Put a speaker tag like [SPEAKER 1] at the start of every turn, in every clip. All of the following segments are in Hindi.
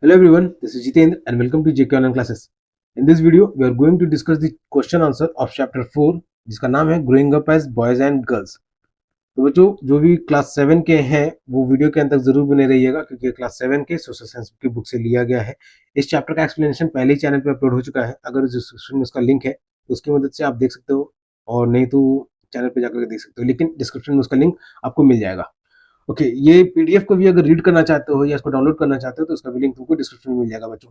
[SPEAKER 1] Hello everyone, this is Jitendra and welcome to JK Online Classes. In this video, we are going to discuss the question answer of chapter 4 जिसका नाम है Growing Up as Boys and Girls. तो बच्चों जो भी क्लास 7 के हैं वो वीडियो के अंत तक जरूर बने रहिएगा क्योंकि क्लास 7 के सोशल साइंस की बुक से लिया गया है. इस चैप्टर का एक्सप्लेनेशन पहले ही चैनल पे अपलोड हो चुका है. अगर डिस्क्रिप्शन में उसका लिंक है तो उसकी मदद से आप देख सकते हो और नहीं तो चैनल पे जाकर देख सकते हो, लेकिन डिस्क्रिप्शन में उसका लिंक आपको मिल जाएगा. ओके, ये पीडीएफ को भी अगर रीड करना चाहते हो या इसको डाउनलोड करना चाहते हो तो उसका भी लिंक तुमको डिस्क्रिप्शन में मिल जाएगा बच्चों.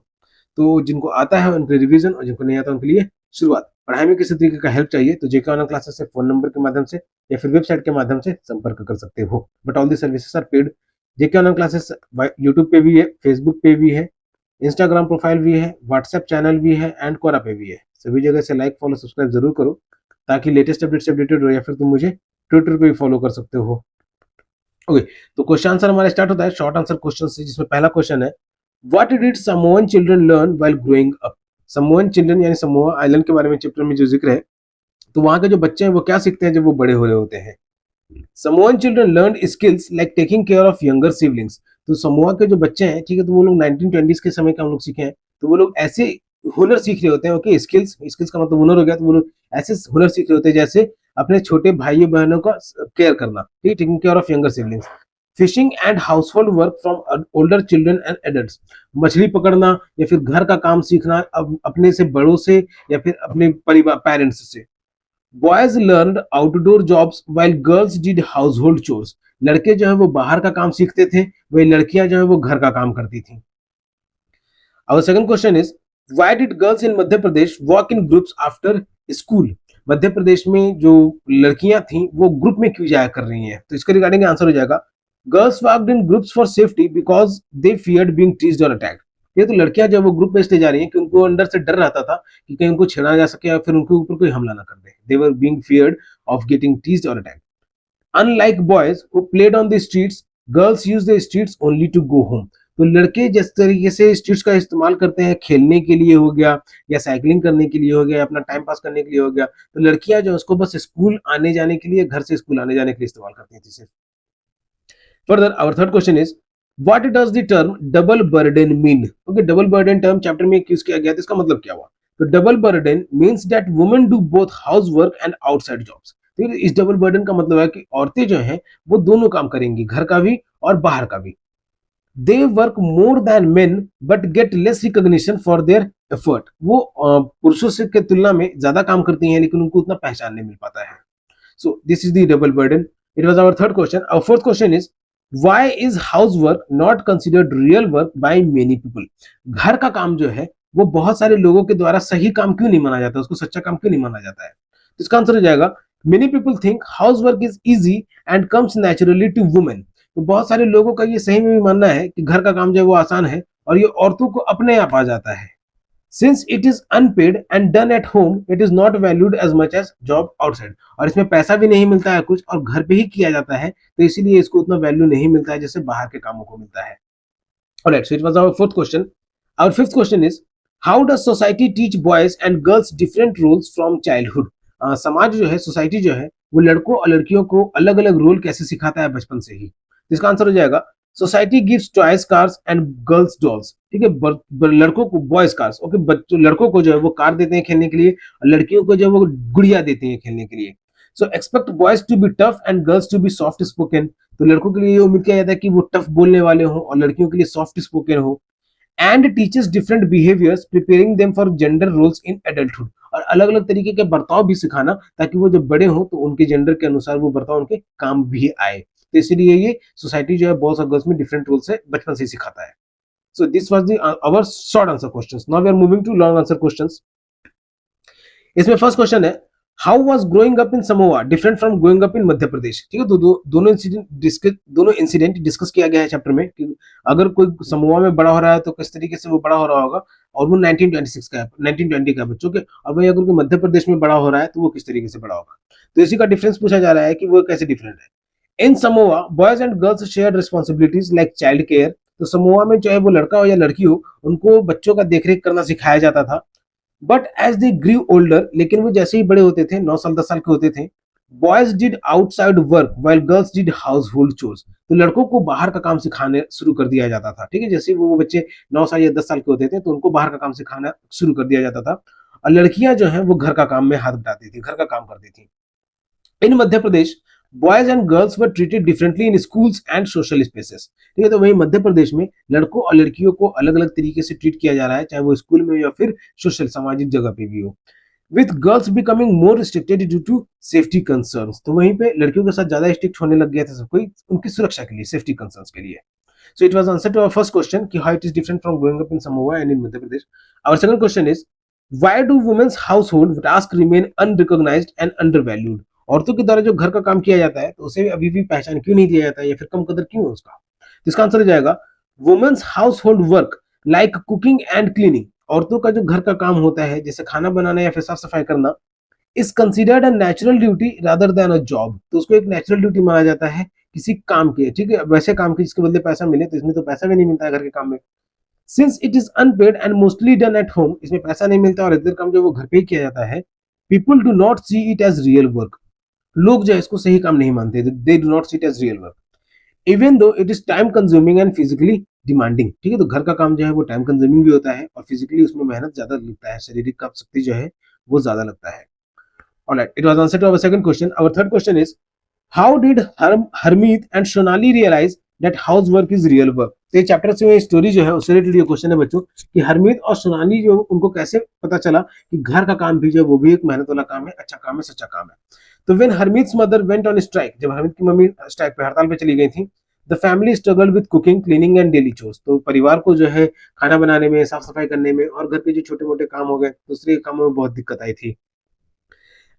[SPEAKER 1] तो जिनको आता है उनके रिवीजन और जिनको नहीं आता उनके लिए शुरुआत. पढ़ाई में किसी तरीके का हेल्प चाहिए तो जेके ऑनलाइन क्लासेस से फोन नंबर के माध्यम से या फिर वेबसाइट के माध्यम से संपर्क कर सकते हो. But all the services are paid. JK online classes YouTube पे भी है, फेसबुक पे भी है, इंस्टाग्राम प्रोफाइल भी है, व्हाट्सएप चैनल भी है एंड कोरा पे भी है. सभी जगह से लाइक फॉलो सब्सक्राइब जरूर करो ताकि लेटेस्ट अपडेट से अपडेटेड हो या फिर तुम मुझे ट्विटर पे भी फॉलो कर सकते हो. ओके, तो क्वेश्चन आंसर हमारा स्टार्ट होता है शॉर्ट आंसर क्वेश्चन से, जिसमें पहला क्वेश्चन है what did Samoan children learn while growing up. Samoan children यानी समोआ आइलैंड के बारे में चैप्टर में जो जिक्र है, तो वहां के जो बच्चे हैं वो क्या सीखते हैं जब वो बड़े हो रहे होते हैं. Samoan children learn skills like taking care of younger siblings. तो समोआ के जो बच्चे हैं, ठीक है, तो वो लोग 1920s के समय का हम लोग सीखे हैं, तो वो लोग ऐसे हुनर सीख रहे होते हैं. ओके, स्किल्स, स्किल्स का मतलब हुनर हो गया, तो वो लोग ऐसे हुनर सीख रहे होते हैं जैसे अपने छोटे भाइयों बहनों का केयर करना, ठीक, taking care of younger siblings. Fishing and household work from older children and adults. मछली पकड़ना या फिर घर का काम सीखना अपने से बड़ों से या फिर अपने परिवार पेरेंट्स से. Boys learn outdoor jobs while girls did household chores. लड़के जो है वो बाहर का काम सीखते थे, वही लड़कियां जो है वो घर का काम करती थी. Our second question is why did girls in Madhya Pradesh walk in groups after school. Madhya Pradesh में जो लड़कियां थी वो ग्रुप में क्यों जाया कर रही हैं, तो इसके रिगार्डिंग आंसर हो जाएगा girls walked in groups for safety because they feared being teased और अटैक्ड. ये तो लड़कियां जब वो ग्रुप में इसलिए जा रही हैं कि उनको अंदर से डर रहता था कि कहीं उनको छेड़ा जा सके या फिर उनके ऊपर कोई हमला ना कर दे. They were being feared of getting teased और attacked. Unlike boys who played on the streets, girls use the streets only to go home. तो लड़के जिस तरीके से स्ट्रीट्स का इस्तेमाल करते हैं खेलने के लिए हो गया या साइकिलिंग करने के लिए हो गया या अपना टाइम पास करने के लिए हो गया, तो लड़कियां जो उसको बस स्कूल आने जाने के लिए, घर से स्कूल आने जाने के लिए इस्तेमाल करती थी सिर्फ. Further our third question is what does the term double burden mean. Okay, double burden term chapter में यूज किया गया था, इसका मतलब क्या हुआ. तो double burden means that women do both house work and outside jobs. तो इस डबल बर्डन का मतलब है कि औरतें जो हैं वो दोनों काम करेंगी, घर का भी और बाहर का भी. They work more than men but get less recognition for their effort. वो पुरुषों से के तुलना में ज्यादा काम करती हैं लेकिन उनको उतना पहचान नहीं मिल पाता है. So this is the double burden. It was our third question. Our fourth question is why is housework not considered real work by many people. घर का काम जो है वो बहुत सारे लोगों के द्वारा सही काम क्यों नहीं माना जाता, उसको सच्चा काम क्यों नहीं माना जाता है. तो इसका आंसर हो जाएगा many people think housework is easy and comes naturally to women. तो बहुत सारे लोगों का ये सही में भी मानना है कि घर का काम जो है वो आसान है और ये औरतों को अपने आप आ जाता है. Since it is unpaid and done at home, it is not valued as much as job outside. और इसमें पैसा भी नहीं मिलता है कुछ और घर पे ही किया जाता है, तो इसीलिए इसको उतना वैल्यू नहीं मिलता है जैसे बाहर के कामों को मिलता है. Alright, so it was our fourth question. Our fifth question is how does society teach boys and girls different roles from childhood. समाज जो है, सोसाइटी जो है, वो लड़कों और लड़कियों को अलग अलग रोल कैसे सिखाता है बचपन से ही. तो इसका आंसर हो जाएगा society gives toys cars and girls dolls. ठीक है, लड़कों को बॉयज कार्स, ओके, बच्चों लड़कों को जो है वो कार देते हैं खेलने के लिए और लड़कियों को जो है वो गुड़िया देते हैं खेलने के लिए. So expect boys to be tough and girls to be soft spoken. तो लड़कों के लिए ये उम्मीद किया जाता है कि वो टफ बोलने वाले हो और लड़कियों के लिए सॉफ्ट स्पोकन हो. And teachers different behaviours preparing them for gender roles in adulthood. और अलग अलग तरीके के बर्ताव भी सिखाना ताकि वो जब बड़े हों तो उनके जेंडर के अनुसार वो बर्ताव उनके काम भी आए. तो इसीलिए ये सोसाइटी जो है बॉयज और गर्ल्स में डिफरेंट रोल्स है बचपन से ही सिखाता है. So this was the our short answer questions. Now we are moving to long answer questions. इसमें फर्स्ट क्वेश्चन है how was growing up in Samoa different from growing up in Madhya Pradesh. ठीक है, तो दोनों इंसिडेंट डिस्कस किया गया है चैप्टर में कि अगर कोई समोआ में बड़ा हो रहा है तो किस तरीके से वो बड़ा हो रहा होगा, और वो 1926 का है, 1920 का बच्चों के, और वही अगर कोई मध्य प्रदेश में बड़ा हो रहा है तो वो किस तरीके से बड़ा होगा. तो इसी का डिफरेंस पूछा जा रहा है कि वो कैसे डिफरेंट है. In Samoa boys and girls share responsibilities like child care. तो समोआ में चाहे वो लड़का हो या लड़की हो उनको बच्चों का देखरेख करना सिखाया जाता था. But as they grew older, लेकिन वो जैसे ही बड़े होते थे, 9 साल 10 साल के होते थे, boys did outside work while girls did house hold chores. तो लड़कों को बाहर का काम सिखाने शुरू कर दिया जाता था, ठीक है, जैसे वो बच्चे 9 साल या 10 साल के होते थे तो उनको बाहर का काम सिखाना शुरू कर दिया जाता था, और लड़कियां जो है वो घर का काम में हाथ बटाती थी, घर का काम करती थी। In Madhya Pradesh boys and girls were treated differently in schools and social spaces. ठीक है, तो वही मध्य प्रदेश में लड़कों और लड़कियों को अलग अलग तरीके से ट्रीट किया जा रहा है, चाहे वो स्कूल में या फिर सोशल सामाजिक जगह पे भी हो, with girls becoming more restricted due to safety concerns. तो वहीं पे लड़कियों के साथ ज्यादा स्ट्रिक्ट होने लग गया था सब कोई उनकी सुरक्षा के लिए, सेफ्टी कंसर्न्स के लिए। So it was answer to our first question कि how it is different from growing up in Samoa and in Madhya Pradesh. Our second question is why do women's household tasks remain unrecognized and undervalued? औरतों के द्वारा जो घर का काम किया जाता है तो उसे अभी भी पहचान क्यों नहीं दिया जाता है या फिर कम कदर क्यों है उसका? तो इसका आंसर हो जाएगा women's household work like cooking and cleaning. औरतों का जो घर का काम होता है जैसे खाना बनाना या फिर साफ सफाई करना is considered a natural duty rather than a job. तो उसको एक नेचुरल ड्यूटी माना जाता है किसी काम के, ठीक है, वैसे काम के जिसके बदले पैसा मिले, तो इसमें तो पैसा भी नहीं मिलता है घर के काम में। Since it is unpaid and mostly done at home, इसमें पैसा नहीं मिलता और अधिकतर काम जो वो घर पे ही किया जाता है, people do not see it as real work. लोग जो है इसको सही काम नहीं मानते, they do not see it as real work even though it is time consuming and physically demanding. ठीक है, तो घर का काम जो है वो टाइम कंज्यूमिंग भी होता है और फिजिकली उसमें मेहनत ज्यादा लगता है, शारीरिक शक्ति जो है वो ज्यादा लगता है। Alright, it was answer to our second question. Our third question is how did Harmeet and Sonali realize that housework is real work? तो ये चैप्टर से स्टोरी जो है उससे रिलेटेड ये क्वेश्चन है बच्चों कि हरमीत और सोनाली जो उनको कैसे पता चला कि घर का काम भी जो वो भी एक मेहनत वाला काम है, अच्छा काम है, सच्चा काम है। तो when Harmeet's mother went on strike, जब हरमीत की मम्मी स्ट्राइक पे हड़ताल पे चली गई थी, the family struggled with cooking cleaning and daily chores. तो परिवार को जो है खाना बनाने में, साफ सफाई करने में और घर के जो छोटे मोटे काम हो गए दूसरे कामों में बहुत दिक्कत आई थी।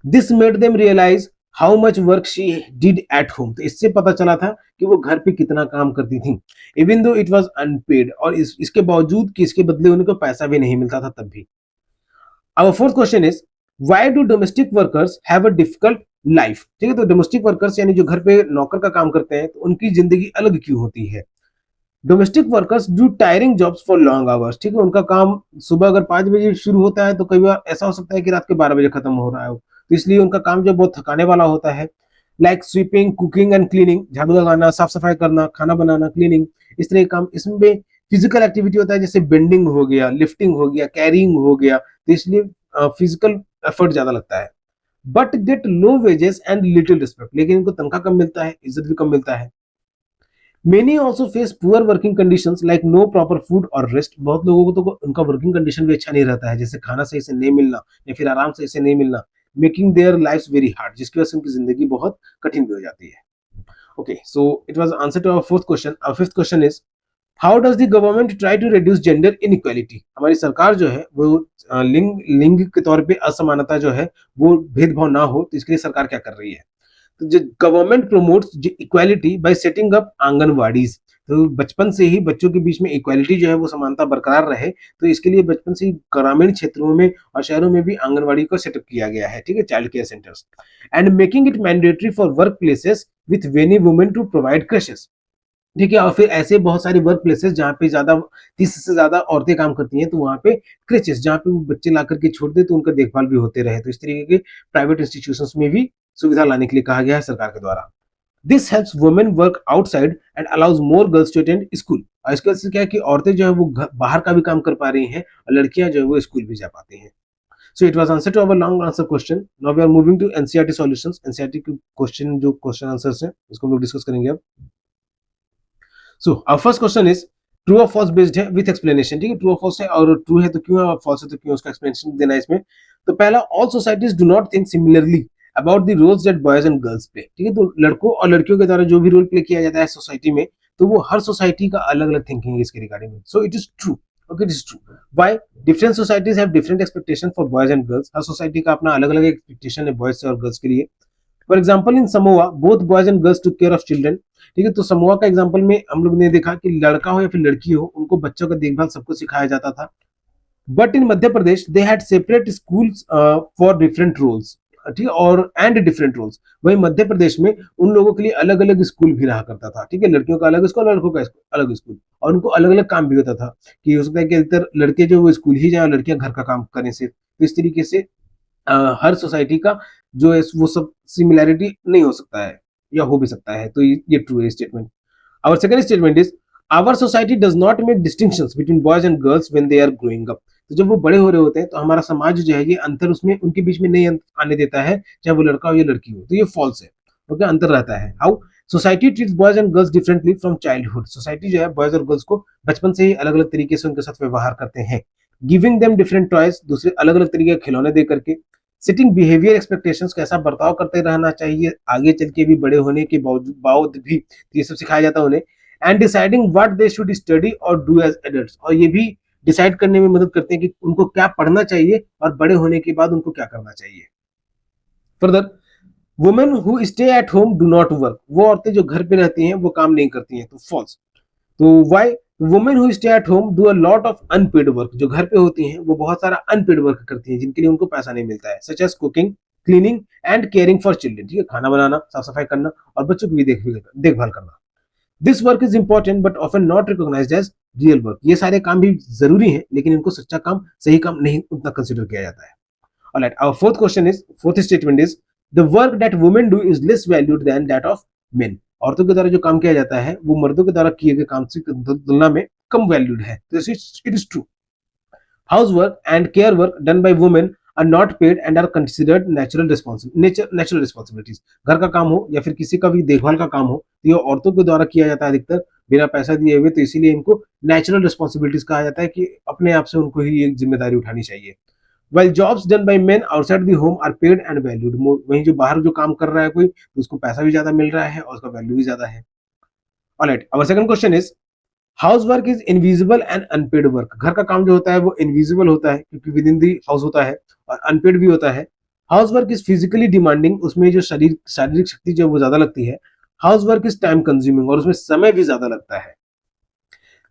[SPEAKER 1] This made them realise how much work she did at home. तो इससे पता चला था कि वो घर पे कितना काम करती थी, even though it was unpaid, और इसके बावजूद कि इसके बदले उनको पैसा भी नहीं मिलता था तब भी। Our fourth question is why do domestic workers have a difficult life. ठीक है, तो डोमेस्टिक वर्कर्स यानी जो घर पे नौकर का काम करते हैं तो उनकी जिंदगी अलग क्यों होती है? Domestic workers do tiring jobs for long hours. ठीक है, उनका काम सुबह अगर 5 बजे शुरू होता है तो कई बार ऐसा हो सकता है कि रात के 12 बजे खत्म हो रहा है, तो इसलिए उनका काम जो बहुत थकाने वाला होता है। Like sweeping, cooking and cleaning, झाड़ू लगाना, साफ सफाई करना, खाना बनाना, क्लीनिंग, इस तरह के काम, इसमें फिजिकल एक्टिविटी होता है, जैसे बेंडिंग हो गया, लिफ्टिंग हो गया, कैरिंग हो गया, तो इसलिए फिजिकल एफर्ट ज्यादा लगता है। But get low wages and little respect, लेकिन इनको तनख्वाह कम मिलता है, इज्जत भी कम मिलता है। Many also face poor working conditions like no proper food और रेस्ट। बहुत लोगों को तो उनका वर्किंग कंडीशन भी अच्छा नहीं रहता है, जैसे खाना सही से नहीं मिलना या फिर आराम सही से नहीं मिलना, making their life very hard, जिसकी वजह से उनकी जिंदगी बहुत कठिन भी हो जाती है। Okay, so it was answer to our fourth question. Our fifth question is how does the government try to reduce gender inequality. हमारी सरकार जो है वो लिंग लिंग के तौर पे असमानता जो है वो भेदभाव ना हो, तो इसके लिए सरकार क्या कर रही है? तो जो government promotes equality bye setting up anganwadis. तो बचपन से ही बच्चों के बीच में इक्वालिटी जो है वो समानता बरकरार रहे, तो इसके लिए बचपन से ही ग्रामीण क्षेत्रों में और शहरों में भी आंगनवाड़ी को सेटअप किया गया है, ठीक है, child care centres, and making it mandatory for work places with many women to provide creches. ठीक है, और फिर ऐसे बहुत सारे वर्क प्लेसेस जहाँ पे ज्यादा 30 से ज्यादा औरतें काम करती हैं, तो वहाँ पे क्रेचेस जहाँ पे वो बच्चे ला करके छोड़ दे तो उनका देखभाल भी होते रहे, तो इस तरीके के प्राइवेट इंस्टीट्यूशंस में भी सुविधा लाने के लिए कहा गया है सरकार के द्वारा। This helps women work outside and allows more girls to attend school. और इसके वजह से क्या है कि औरतें जो है वो बाहर का भी काम कर पा रही हैं और लड़कियां जो है वो स्कूल भी जा पाती हैं। So it was answer to our long answer question. Now we are moving to NCERT solutions. NCERT के क्वेश्चन जो क्वेश्चन आंसर्स हैं इसको हम लोग डिस्कस करेंगे अब। So our first question is true और फॉल्स बेस्ड है विथ एक्सप्लेनेशन। ठीक है, ट्रू और फॉल्स है, और ट्रू है तो क्यों और फॉल्स है तो क्यों, उसका एक्सप्लेनेशन देना है इसमें। तो पहला, all societies do not think similarly about the roles that boys and girls play. ठीक है, तो लड़कों और लड़कियों के द्वारा जो भी रोल प्ले किया जाता है सोसाइटी में, तो वो हर सोसाइटी का अलग अलग थिंकिंग है इसके रिगार्डिंग में। So it is true. Okay, it is true. Why? Different societies have different expectation for boys and girls. Her society का अपना अलग अलग एक्सपेक्टेशन है बॉयज से और गर्ल्स के लिए। For example in Samoa both boys and girls to care of children. ठीक है, तो समोआ का एग्जाम्पल में हम लोग ने देखा कि लड़का हो या फिर लड़की हो, उनको बच्चों का देखभाल सबको सिखाया जाता था। But in Madhya Pradesh they had separate schools for different roles. ठीक है, और एंड डिफरेंट रोल्स। वही मध्य प्रदेश में उन लोगों के लिए अलग अलग स्कूल भी रहा करता था। ठीक है, लड़कियों का अलग स्कूल, लड़कों का अलग स्कूल, और उनको अलग अलग काम भी होता था कि हो सकता है कि अधिकतर लड़के जो वो स्कूल ही जाए और लड़कियां घर का काम करें से। तो इस तरीके से हर सोसाइटी का जो है वो सब सिमिलैरिटी नहीं हो सकता है या हो भी सकता है, तो ये ट्रू है statement. Our second statement is our society does not make distinctions between boys and girls when they are growing up. तो जब वो बड़े हो रहे होते हैं तो हमारा समाज जो है ये अंतर उसमें उनके बीच में नहीं आने देता है, चाहे वो लड़का हो या लड़की हो, तो ये फॉल्स है। ओके, अंतर रहता है। How society treats boys and girls differently from childhood. Society जो है बॉयज और गर्ल्स को बचपन से ही अलग अलग तरीके से उनके साथ व्यवहार करते हैं, गिविंग देम डिफरेंट टॉयज, दूसरे अलग अलग तरीके के खिलौने दे करके, सिटिंग बिहेवियर एक्सपेक्टेशंस, कैसा बर्ताव करते रहना चाहिए आगे चल के भी, बड़े होने के बावजूद भी, तो ये सब सिखाया जाता है उन्हें, and deciding what they should study और डू एज एडल्ट्स, और ये भी डिसाइड करने में मदद करते हैं कि उनको क्या पढ़ना चाहिए और बड़े होने के बाद उनको क्या करना चाहिए। Further, women who stay at home do not work, वो औरतें जो घर पे रहती हैं वो काम नहीं करती हैं, तो फॉल्स। तो why women who stay at home do a lot of unpaired work, जो घर पे होती हैं वो बहुत सारा अनपेड वर्क करती हैं जिनके लिए उनको पैसा नहीं मिलता है, such as cooking, cleaning and caring for children, ठीक है, खाना बनाना, साफ सफाई करना और बच्चों की भी देखभाल करना। This work is important but often not recognised as real work, ये सारे काम भी जरूरी हैं लेकिन इनको सच्चा काम, सही काम नहीं उतना कंसिडर किया जाता है। Alright, our fourth statement is the work that women do is less valued than that of men. औरतों के द्वारा जो काम किया जाता है वो मर्दों के द्वारा किए गए काम से तुलना में कम वैल्यूड है, तो it is true. House work and care work done by women are not paid and are considered natural responsibilities. घर का काम हो या फिर किसी का भी देखभाल का काम हो तो ये औरतों के द्वारा किया जाता है अधिकतर बिना पैसा दिए हुए, तो इसीलिए इनको नेचुरल रिस्पॉन्सिबिलिटीज कहा जाता है कि अपने आप से उनको ही एक जिम्मेदारी उठानी चाहिए। While jobs done by men outside the home are paid and valued more, वहीं जो बाहर जो काम कर रहा है कोई तो उसको पैसा भी ज्यादा मिल रहा है और उसका वैल्यू भी ज्यादा है। Alright, our second question is housework is invisible and unpaid work। घर का काम जो होता है वो इनविजिबल होता है क्योंकि विद इन दी हाउस होता है और अनपेड भी होता है। House work is physically demanding, उसमें जो शारीरिक शक्ति जो है वो ज्यादा लगती है। House work is time consuming, और उसमें समय भी ज्यादा लगता है।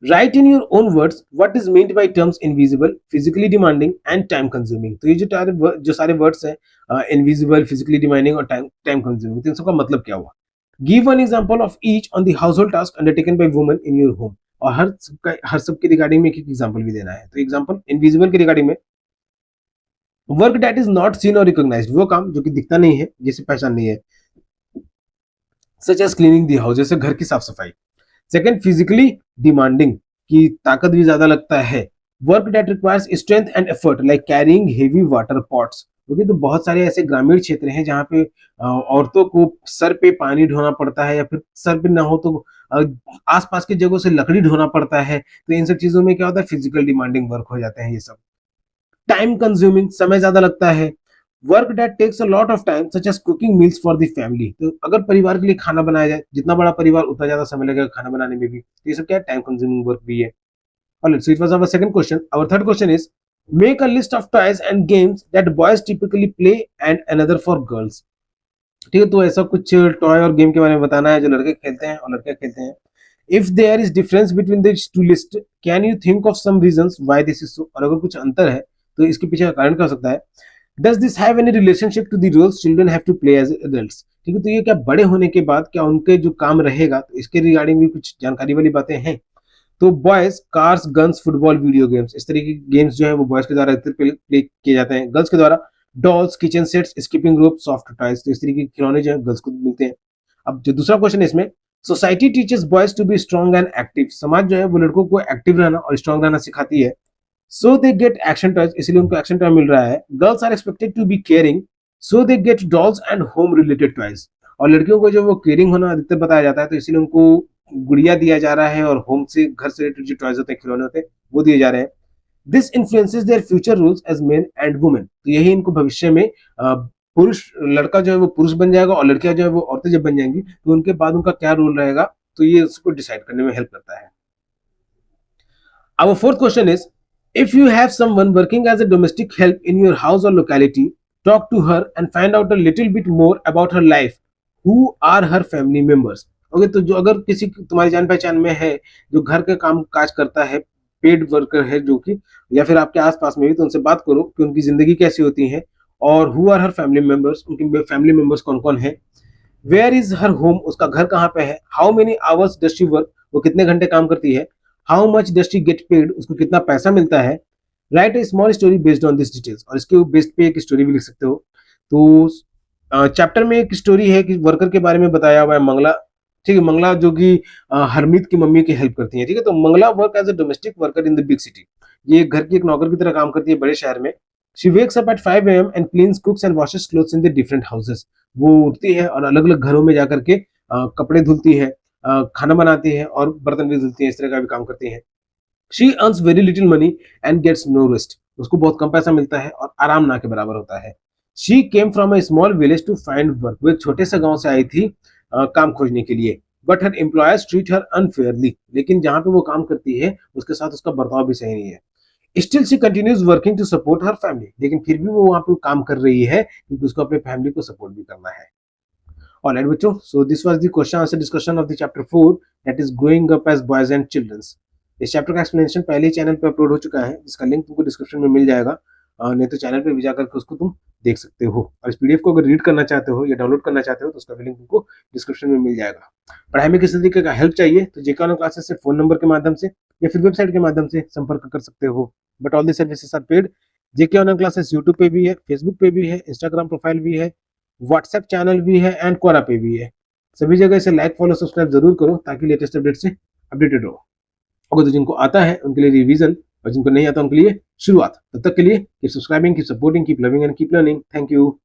[SPEAKER 1] Right in your own words what is meant by terms invisible, physically demanding and time consuming. तो ये जो सारे वर्ड्स हैं इनविजिबल, फिजिकली डिमांडिंग और टाइम कंज्यूमिंग, तो इन सबका मतलब क्या हुआ। Give one example of each on the household task undertaken by women in your home, और हर सबके रिगार्डिंग में एक एग्जांपल भी देना है। तो एग्जांपल इनविजिबल के रिगार्डिंग में work that is not seen और रिकॉग्नाइज्ड, वो काम जो कि दिखता नहीं है, जिसे पहचान नहीं है, such as cleaning the house, जैसे घर की साफ सफाई। सेकंड, फिजिकली डिमांडिंग, की ताकत भी ज्यादा लगता है। Work that requires strength and effort like carrying heavy water pots, क्योंकि तो बहुत सारे ऐसे ग्रामीण क्षेत्र हैं जहाँ पे औरतों को सर पे पानी ढोना पड़ता है या फिर सर पे ना हो तो आसपास की जगहों से लकड़ी ढोना पड़ता है, तो इन सब चीजों में क्या होता है, फिजिकल डिमांडिंग वर्क हो जाते हैं ये सब। टाइम कंज्यूमिंग, समय ज्यादा लगता है। Work that takes a lot of time such as cooking meals for the family, तो अगर परिवार के लिए खाना बनाया जाए, जितना बड़ा परिवार उतना ज्यादा समय लगेगा खाना बनाने में भी, तो ये सब क्या है, टाइम कंज्यूमिंग वर्क भी है। Alright, so it was our second question. Our third question is make a list of toys and games that boys typically play and another for girls. ठीक है, तो ऐसा कुछ टॉय और गेम के बारे में बताना है जो लड़के खेलते हैं और लड़कियां खेलते हैं। If there is difference between this two list can you think of some reasons why this is so, और अगर कुछ अंतर है तो इसके पीछे का कारण क्या हो सकता है। Does this have any relationship to the roles children have to play as adults, ठीक है, तो ये क्या बड़े होने के बाद क्या उनके जो काम रहेगा, तो इसके रिगार्डिंग भी कुछ जानकारी वाली बातें हैं। तो boys cars, guns, football, video games, इस तरीके के गेम्स जो है वो बॉयज के द्वारा प्ले किए जाते हैं। गर्ल्स के द्वारा डॉल्स, किचन सेट्स, स्कीपिंग रोप, सॉफ्ट टॉयज, तो इस तरीके के खिलौने जो है गर्ल्स को मिलते हैं। अब जो दूसरा क्वेश्चन है इसमें, society teaches boys to be strong and active, समाज जो है वो लड़कों को एक्टिव रहना और स्ट्रॉन्ग रहना सिखाती है। So they get action toys, इसलिए उनको एक्शन टॉय मिल रहा है। Girls are expected to be caring, so they get dolls and home related toys, और लड़कियों को जो वो केयरिंग होना अधिकतर बताया जाता है, तो इसीलिए उनको गुड़िया दिया जा रहा है और होम से, घर से रिलेटेड जो टॉयज होते हैं, खिलौने होते हैं, वो दिए जा रहे हैं। This influences their future roles as men and women, तो यही इनको भविष्य में पुरुष, लड़का जो है वो पुरुष बन जाएगा और लड़कियां जो है वो औरतें जब बन जाएंगी तो उनके बाद उनका क्या रोल रहेगा, तो ये उसको डिसाइड करने में हेल्प करता है। Our fourth question is, if you have someone working as a domestic help in your house or locality, talk to her and find out a little bit more about her life. Who are her family members? Okay, तो जो अगर किसी तुम्हारी जान पहचान में है जो घर के काम काज करता है, पेड वर्कर है जो कि, या फिर आपके आसपास में भी, तो उनसे बात करो कि उनकी जिंदगी कैसी होती है और who are her family members, उनकी फैमिली मेंबर्स कौन कौन है। वेयर इज हर होम, उसका घर कहाँ पे है। How many hours does she work, वो कितने घंटे काम करती है। How much does she get paid, उसको कितना पैसा मिलता है। Right A small story based on this details, और इसके बेस्ड पे एक स्टोरी भी लिख सकते हो। तो चैप्टर में एक स्टोरी है कि वर्कर के बारे में बताया हुआ है, मंगला। ठीक है, मंगला जो कि हरमीत की मम्मी की हेल्प करती है। ठीक है, तो Mangala work as a domestic worker in the big city. ये घर की एक नौकर की तरह काम करती है बड़े शहर में। She wakes up at 5 AM and cleans, कुक्स and washes clothes in the different houses. वो उठती है और अलग अलग घरों में जाकर के कपड़े धुलती है, खाना बनाती है और बर्तन भी धुलती है, इस तरह का भी काम करती है। She earns very little money and gets no rest. उसको बहुत कम पैसा मिलता है और आराम ना के बराबर होता है। She came from a small village to find work. वो एक छोटे से गांव से आई थी काम खोजने के लिए। But her employers treat her unfairly. लेकिन जहां पे वो काम करती है उसके साथ उसका बर्ताव भी सही नहीं है। Still she continues working to support her family. लेकिन फिर भी वो वहां पे काम कर रही है क्योंकि उसको अपने फैमिली को सपोर्ट भी करना है। ऑलराइट बच्चों, so this was the question answer discussion of the chapter 4, that is growing up as boys and children's. इस चैप्टर का एक्सप्लेनेशन पहले ही चैनल पे अपलोड हो चुका है, जिसका लिंक तुमको डिस्क्रिप्शन में मिल जाएगा। नहीं तो चैनल पे भी जाकर के उसको तुम देख सकते हो। और इस पीडीएफ को अगर रीड करना चाहते हो या डाउनलोड करना चाहते हो तो उसका भी लिंक तुमको डिस्क्रिप्शन में मिल जाएगा। पढ़ाई में किसी तरीके का हेल्प चाहिए तो जेके ऑनलाइन क्लासेस से फोन नंबर के माध्यम से या फिर वेबसाइट के माध्यम से संपर्क कर सकते हो। But all the services are paid. JK online classes YouTube पे भी है, फेसबुक पे भी है, इंस्टाग्राम प्रोफाइल भी है, व्हाट्सएप चैनल भी है एंड क्वारा पे भी है। सभी जगह इसे लाइक फॉलो सब्सक्राइब जरूर करो ताकि लेटेस्ट अपडेट से अपडेटेड रहो। अगर तो जिनको आता है उनके लिए रिवीजन और जिनको नहीं आता उनके लिए शुरुआत। तब तक के लिए keep subscribing, keep supporting, keep loving and keep learning. Thank you.